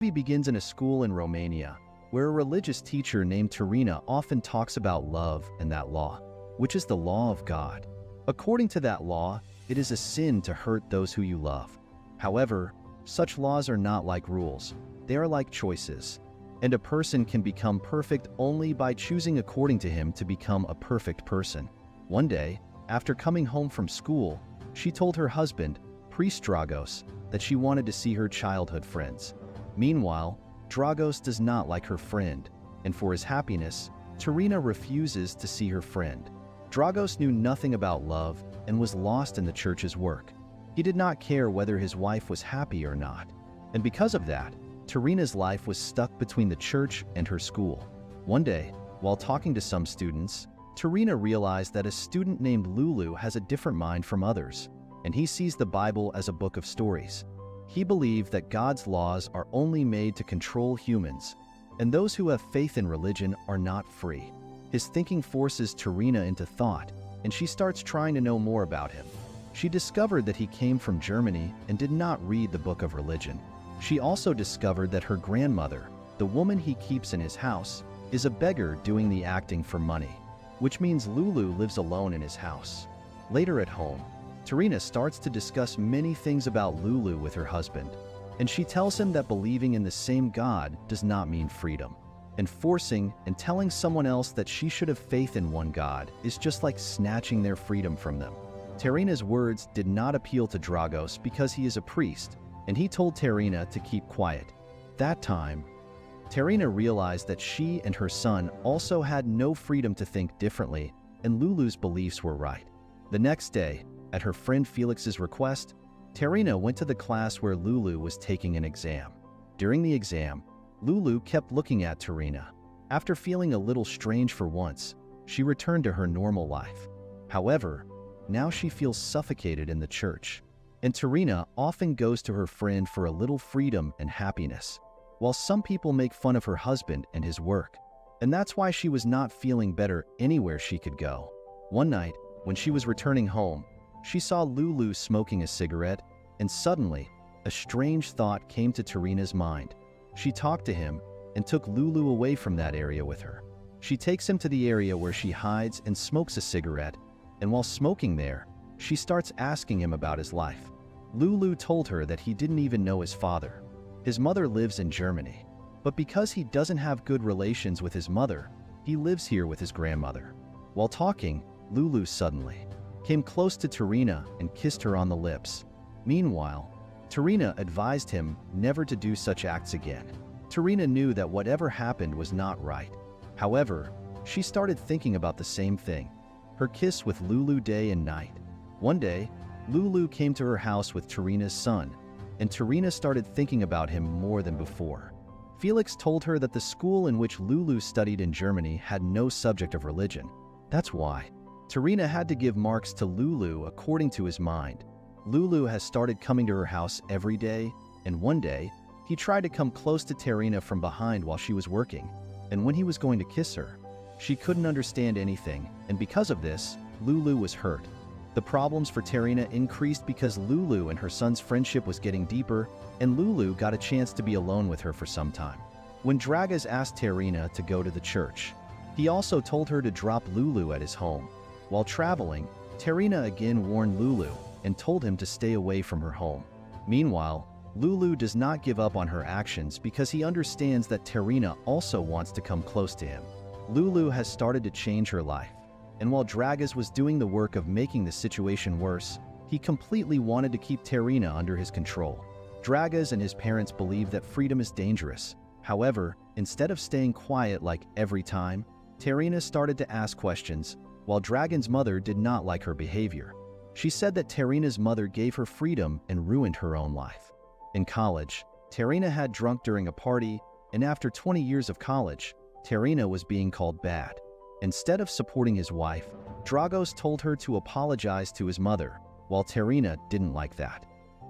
Movie begins in a school in Romania, where a religious teacher named Tarina often talks about love and that law, which is the law of God. According to that law, it is a sin to hurt those who you love. However, such laws are not like rules, they are like choices. And a person can become perfect only by choosing according to him to become a perfect person. One day, after coming home from school, she told her husband, Priest Dragos, that she wanted to see her childhood friends. Meanwhile, Dragos does not like her friend, and for his happiness, Tarina refuses to see her friend. Dragos knew nothing about love and was lost in the church's work. He did not care whether his wife was happy or not. And because of that, Tarina's life was stuck between the church and her school. One day, while talking to some students, Tarina realized that a student named Lulu has a different mind from others, and he sees the Bible as a book of stories. He believed that God's laws are only made to control humans, and those who have faith in religion are not free. His thinking forces Tarina into thought, and she starts trying to know more about him. She discovered that he came from Germany and did not read the book of religion. She also discovered that her grandmother, the woman he keeps in his house, is a beggar doing the acting for money, which means Lulu lives alone in his house. Later at home, Tarina starts to discuss many things about Lulu with her husband, and she tells him that believing in the same God does not mean freedom, and forcing and telling someone else that she should have faith in one God is just like snatching their freedom from them. Tarina's words did not appeal to Dragos because he is a priest, and he told Tarina to keep quiet. That time, Tarina realized that she and her son also had no freedom to think differently, and Lulu's beliefs were right. The next day, at her friend Felix's request, Tarina went to the class where Lulu was taking an exam. During the exam, Lulu kept looking at Tarina. After feeling a little strange for once, she returned to her normal life. However, now she feels suffocated in the church, and Tarina often goes to her friend for a little freedom and happiness, while some people make fun of her husband and his work. And that's why she was not feeling better anywhere she could go. One night, when she was returning home, she saw Lulu smoking a cigarette, and suddenly, a strange thought came to Tarina's mind. She talked to him and took Lulu away from that area with her. She takes him to the area where she hides and smokes a cigarette, and while smoking there, she starts asking him about his life. Lulu told her that he didn't even know his father. His mother lives in Germany, but because he doesn't have good relations with his mother, he lives here with his grandmother. While talking, Lulu suddenly came close to Tarina and kissed her on the lips. Meanwhile, Tarina advised him never to do such acts again. Tarina knew that whatever happened was not right. However, she started thinking about the same thing, her kiss with Lulu day and night. One day, Lulu came to her house with Tarina's son, and Tarina started thinking about him more than before. Felix told her that the school in which Lulu studied in Germany had no subject of religion. That's why Tarina had to give marks to Lulu according to his mind. Lulu has started coming to her house every day, and one day, he tried to come close to Tarina from behind while she was working, and when he was going to kiss her, she couldn't understand anything, and because of this, Lulu was hurt. The problems for Tarina increased because Lulu and her son's friendship was getting deeper, and Lulu got a chance to be alone with her for some time. When Dragos asked Tarina to go to the church, he also told her to drop Lulu at his home. While traveling, Tarina again warned Lulu and told him to stay away from her home. Meanwhile, Lulu does not give up on her actions because he understands that Tarina also wants to come close to him. Lulu has started to change her life, and while Dragos was doing the work of making the situation worse, he completely wanted to keep Tarina under his control. Dragos and his parents believe that freedom is dangerous. However, instead of staying quiet like every time, Tarina started to ask questions, while Dragon's mother did not like her behavior. She said that Tarina's mother gave her freedom and ruined her own life. In college, Tarina had drunk during a party, and after 20 years of college, Tarina was being called bad. Instead of supporting his wife, Dragos told her to apologize to his mother, while Tarina didn't like that.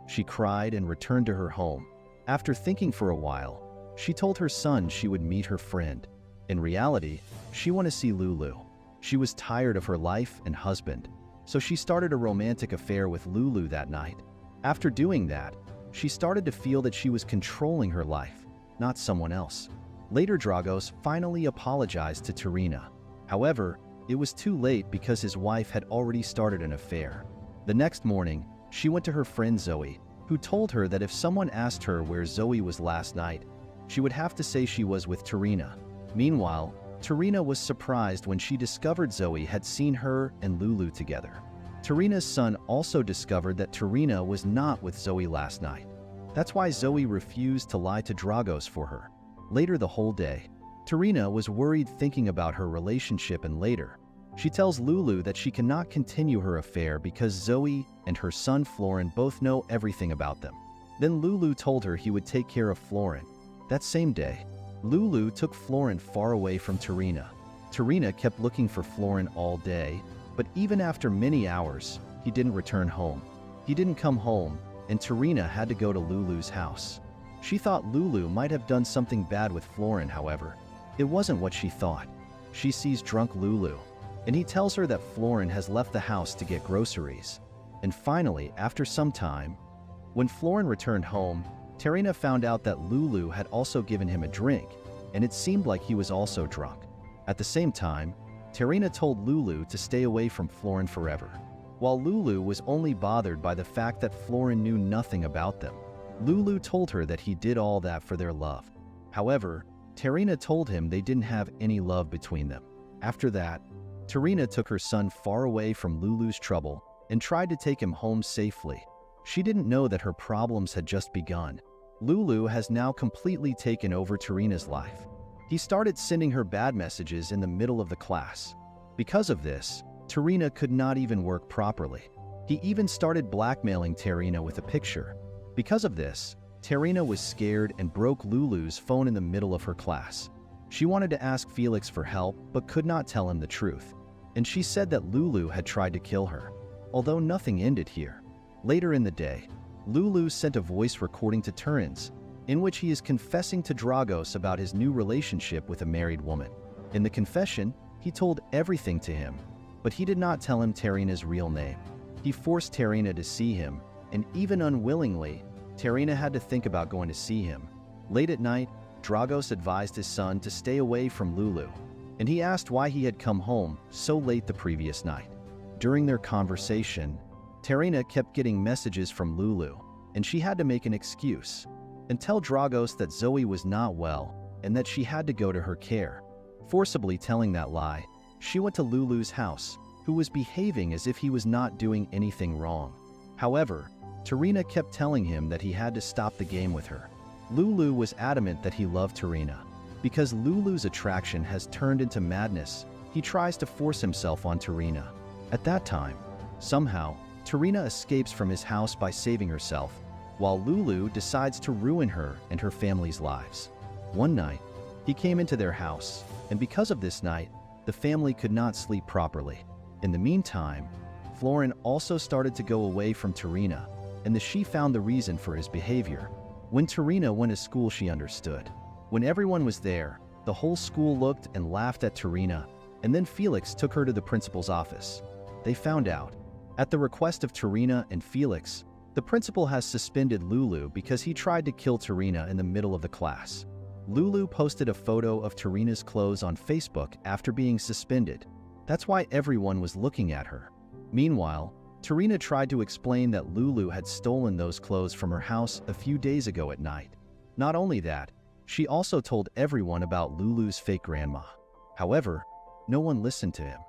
She cried and returned to her home. After thinking for a while, she told her son she would meet her friend. In reality, she wanted to see Lulu. She was tired of her life and husband, so she started a romantic affair with Lulu that night. After doing that, she started to feel that she was controlling her life, not someone else. Later, Dragos finally apologized to Tarina. However, it was too late because his wife had already started an affair. The next morning, she went to her friend Zoe, who told her that if someone asked her where Zoe was last night, she would have to say she was with Tarina. Meanwhile, Tarina was surprised when she discovered Zoe had seen her and Lulu together. Tarina's son also discovered that Tarina was not with Zoe last night. That's why Zoe refused to lie to Dragos for her. Later the whole day, Tarina was worried thinking about her relationship, and later, she tells Lulu that she cannot continue her affair because Zoe and her son Florin both know everything about them. Then Lulu told her he would take care of Florin. That same day, Lulu took Florin far away from Tarina. Tarina kept looking for Florin all day, but even after many hours, he didn't return home. He didn't come home, and Tarina had to go to Lulu's house. She thought Lulu might have done something bad with Florin, however. It wasn't what she thought. She sees drunk Lulu, and he tells her that Florin has left the house to get groceries. And finally, after some time, when Florin returned home, Tarina found out that Lulu had also given him a drink, and it seemed like he was also drunk. At the same time, Tarina told Lulu to stay away from Florin forever. While Lulu was only bothered by the fact that Florin knew nothing about them, Lulu told her that he did all that for their love. However, Tarina told him they didn't have any love between them. After that, Tarina took her son far away from Lulu's trouble and tried to take him home safely. She didn't know that her problems had just begun. Lulu has now completely taken over Tarina's life. He started sending her bad messages in the middle of the class. Because of this, Tarina could not even work properly. He even started blackmailing Tarina with a picture. Because of this, Tarina was scared and broke Lulu's phone in the middle of her class. She wanted to ask Felix for help but could not tell him the truth. And she said that Lulu had tried to kill her. Although nothing ended here. Later in the day, Lulu sent a voice recording to Turins, in which he is confessing to Dragos about his new relationship with a married woman. In the confession, he told everything to him, but he did not tell him Tarina's real name. He forced Tarina to see him, and even unwillingly, Tarina had to think about going to see him. Late at night, Dragos advised his son to stay away from Lulu, and he asked why he had come home so late the previous night. During their conversation, Tarina kept getting messages from Lulu, and she had to make an excuse and tell Dragos that Zoe was not well and that she had to go to her care. Forcibly telling that lie, she went to Lulu's house, who was behaving as if he was not doing anything wrong. However, Tarina kept telling him that he had to stop the game with her. Lulu was adamant that he loved Tarina. Because Lulu's attraction has turned into madness, he tries to force himself on Tarina. At that time, somehow, Tarina escapes from his house by saving herself, while Lulu decides to ruin her and her family's lives. One night, he came into their house, and because of this night, the family could not sleep properly. In the meantime, Florin also started to go away from Tarina, and she found the reason for his behavior. When Tarina went to school, she understood. When everyone was there, the whole school looked and laughed at Tarina, and then Felix took her to the principal's office. They found out, at the request of Tarina and Felix, the principal has suspended Lulu because he tried to kill Tarina in the middle of the class. Lulu posted a photo of Tarina's clothes on Facebook after being suspended. That's why everyone was looking at her. Meanwhile, Tarina tried to explain that Lulu had stolen those clothes from her house a few days ago at night. Not only that, she also told everyone about Lulu's fake grandma. However, no one listened to him.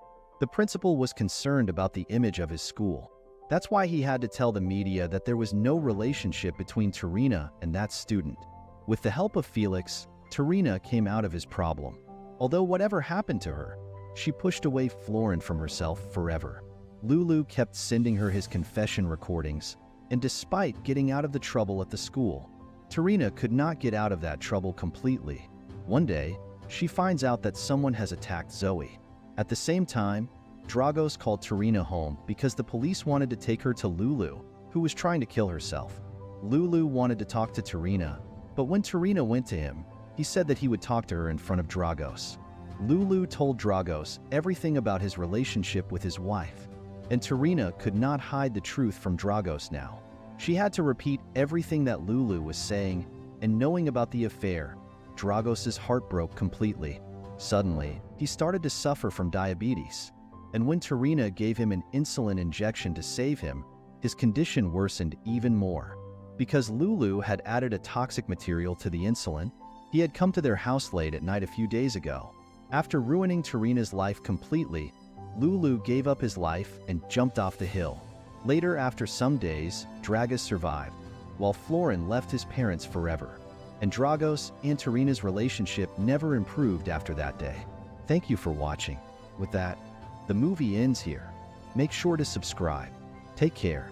The principal was concerned about the image of his school. That's why he had to tell the media that there was no relationship between Tarina and that student. With the help of Felix, Tarina came out of his problem. Although whatever happened to her, she pushed away Florin from herself forever. Lulu kept sending her his confession recordings, and despite getting out of the trouble at the school, Tarina could not get out of that trouble completely. One day, she finds out that someone has attacked Zoe. At the same time, Dragos called Tarina home because the police wanted to take her to Lulu, who was trying to kill herself. Lulu wanted to talk to Tarina, but when Tarina went to him, he said that he would talk to her in front of Dragos. Lulu told Dragos everything about his relationship with his wife, and Tarina could not hide the truth from Dragos now. She had to repeat everything that Lulu was saying, and knowing about the affair, Dragos' heart broke completely. Suddenly, he started to suffer from diabetes, and when Tarina gave him an insulin injection to save him, his condition worsened even more. Because Lulu had added a toxic material to the insulin, he had come to their house late at night a few days ago. After ruining Tarina's life completely, Lulu gave up his life and jumped off the hill. Later, after some days, Dragos survived, while Florin left his parents forever. And Dragos and Tarina's relationship never improved after that day. Thank you for watching. With that, the movie ends here. Make sure to subscribe. Take care.